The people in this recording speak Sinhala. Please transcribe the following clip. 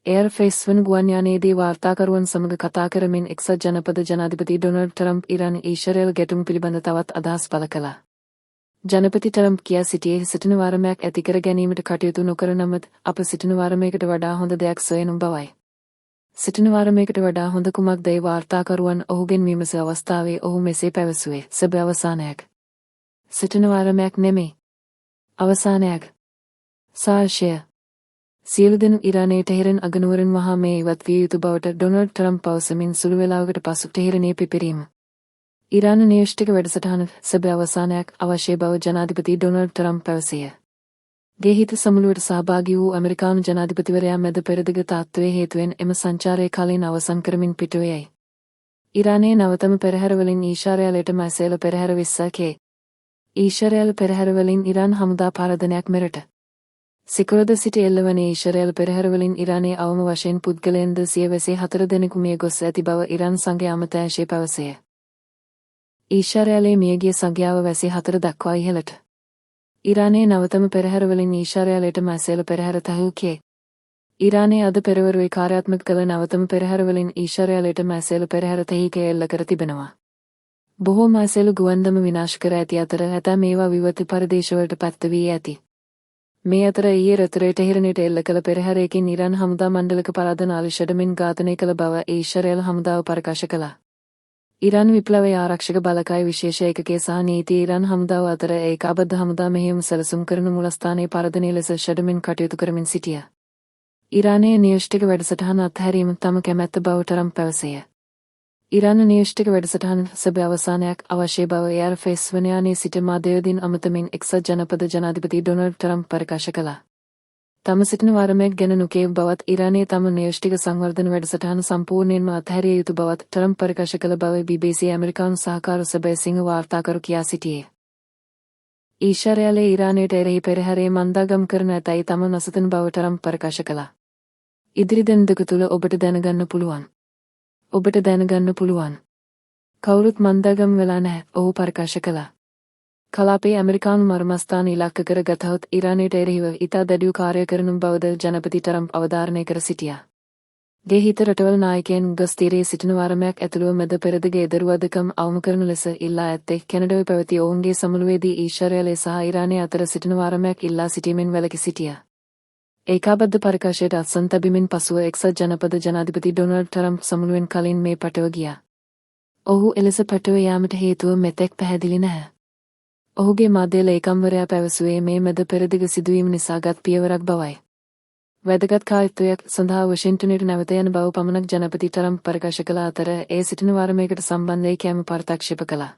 එයර් ෆේස් වන ගුවන් යානයේදී වාර්තාකරුවන් සමග කතා කරමින් එක්සත් ජනපද ජනාධිපති ඩොනල්ඩ් ට්‍රම්ප් ඉරාන ඊශ්‍රායල් ගැටුම් පිළිබඳ තවත් අදහස් පළ කළා. ජනපති ට්‍රම්ප් කියා සිටියේ සිටින වාරමයක් ඇති කර ගැනීමට කටයුතු නොකර නමුත් අප සිටින වාරමයකට වඩා හොඳ දෙයක් සොයනු බවයි. සිටින වාරමයකට වඩා හොඳ කුමක්දයි වාර්තාකරුවන් ඔහුගෙන් විමස අවස්ථාවේ ඔහු මෙසේ පැවසුවේ. සැබෑ අවසානයක්. සිටින වාරමයක් නෙමෙයි. අවසානයක්. සාක්ෂය. සියලු දෙනු ඉරානයේ ටෙහෙරන් අගනුවරින් වහා මේ ඉවත් විය යුතු බවට ඩොනල්ඩ් ට්‍රම්ප් පවසමින් සුළු වේලාවකට පසු ටෙහෙරණයේ පිපිරීම. ඉරාන න්‍යෂ්ටික වැඩසටහන සැබෑ අවසානයක් අවශ්‍ය බව ජනාධිපති ඩොනල්ඩ් ට්‍රම්ප් පැවසිය. ගේ හිත සමුළුවට සහභාගී වූ ඇමරිකානු ජනාධිපතිවරයා මැද පෙරදිග තාත්වයේ හේතුවෙන් එම සංචාරය කලින් අවසන් කරමින් පිටුවේයයි. ඉරානයේ නවතම පෙරහැරවලින් ඊශ්‍රායලයට මැසේල පෙරහැර 20කේ. ඊශ්‍රායල් පෙරහැරවලින් ඉරාන් හමුදා පාරදනයක් මෙරට. සිකුරාදා සිට එල්ලවන ඊශ්‍රායල් පෙරහැරවලින් ඉරානයේ අවම වශයෙන් පුද්ගලයන්ද 124 දෙනෙකු මිය ගොස් ඇති බව ඉරාන් සංඝ අමාත්‍යාංශය පැවසුවේ. ඊශ්‍රායලයේ මියගිය සංඛ්‍යාව 4 දක්වා ඉහළට. ඉරානයේ නවතම පෙරහැරවලින් ඊශ්‍රායලයට මැසේල පෙරහැර තහවුරුකේ. ඉරානයේ අද පෙරවරුවේ කාර්යාත්මක කළ නවතම පෙරහැරවලින් ඊශ්‍රායලයට මැසේල පෙරහැර තහවුරුකේ එල්ල කර තිබෙනවා. බොහෝ මැසේල ගුවන්දම විනාශ කර ඇති අතර ඇතැම් ඒවා විවෘත පරදේශවලට පැත්ත වී ඇති. මේ අතර ඊයේ රාත්‍රියේ ටෙහෙරණයට එල්ල කළ පෙරහැරයකින් ඉරාන් හමුදා මණ්ඩලික පරාදන අලිෂඩමින් ඝාතනය කළ බව ඊශ්‍රායල් හමුදාව ප්‍රකාශ කළා. ඉරාන් විප්ලවීය ආරක්ෂක බලකාය විශේෂ ඒකකයේ සහ නීති ඉරාන් හමුදාව අතර ඒකාබද්ධ හමුදා මෙහෙයුම් සැලසුම් කරන මුලස්ථානයේ පරදනය ලෙස ෂඩමින් කටයුතු කරමින් සිටියා. ඉරානයේ න්‍යෂ්ටික වැඩසටහන අත්හැරීම තම කැමැත්ත බව ට්‍රම්ප් පැවසිය. ඉරාන න්‍යෂ්ටික වැඩසටහන සැබෑ අවසානයක් අවශ්‍ය බව එයාර් ෆේස් වන යානයේ සිට මාධ්‍යවේදීන් අමතමින් එක්සත් ජනපද ජනාධිපති ඩොනල්ඩ් ට්‍රම්ප් ප්‍රකාශ කළා. තම සිටින වාරමයක් ගැන නොකියව බවත් ඉරානයේ තම න්‍යෂ්ටික සංවර්ධන වැඩසටහන සම්පූර්ණයෙන්ම අත්හැරිය යුතු බවත් ට්‍රම්ප් ප්‍රකාශ කළ බව BBC ඇමරිකානු සහකාර සභාවේ සිංහ වාර්තාකරු කියා සිටියේ. ඊශ්‍රායලයේ ඉරානයට එරෙහි පෙරහැරේ මන්දාගම් කරන ඇතැයි තම නොසිතන බව ට්‍රම්ප් ප්‍රකාශ කළා. ඉදිරි දින දෙක තුල ඔබට දැනගන්න පුළුවන්. ඔබට දැනගන්න පුළුවන්. කවුරුත් මන්දාගම් වෙලා නැහැ, ඔහු ප්‍රකාශ කළා. කලාපයේ ඇමරිකානු මර්මස්ථාන ඉලක්ක කර ගතහොත් ඉරානයට එරෙහිව ඉතා දැඩිව කාර්ය කරනු බවද ජනපති ට්‍රම්ප් අවධාරණය කර සිටියා. ගේ හිත රටවල් නායකයන් ගොස් තීරයේ සිටින වාරමයක් ඇතුළුව මැද පෙරදිග එදරුවදකම් අවම කරන ලෙස ඉල්ලා ඇත්තේ කැනඩාවේ පැවති ඔවුන්ගේ සමුළුවේදී ඊශ්‍රායලය සහ ඉරානය අතර සිටින වාරමයක් ඉල්ලා සිටීමෙන් වැළකී සිටියා. ඒකාබද්ධ ප්‍රකාශයට අත්සන් තැබීමෙන් පසුව එක්සත් ජනපද ජනාධිපති ඩොනල්ඩ් ට්‍රම්ප් සමුළුවෙන් කලින් මේ පටව ගියා. ඔහු එලෙස පටව යාමට හේතුව මෙතෙක් පැහැදිලි නැහැ. ඔහුගේ මාධ්‍ය ලේකම්වරයා පැවසුවේ මේ මැද පෙරදිග සිදුවීම නිසා ගත් පියවරක් බවයි. වැදගත් කාර්යයක් සඳහා වොෂින්ටනයට නැවත යන බව පමණක් ජනපති ට්‍රම්ප් ප්‍රකාශ කළ අතර ඒ සිටින වාරමයකට සම්බන්ධයි කැම ප්‍රත්‍යක්ෂිප කළා.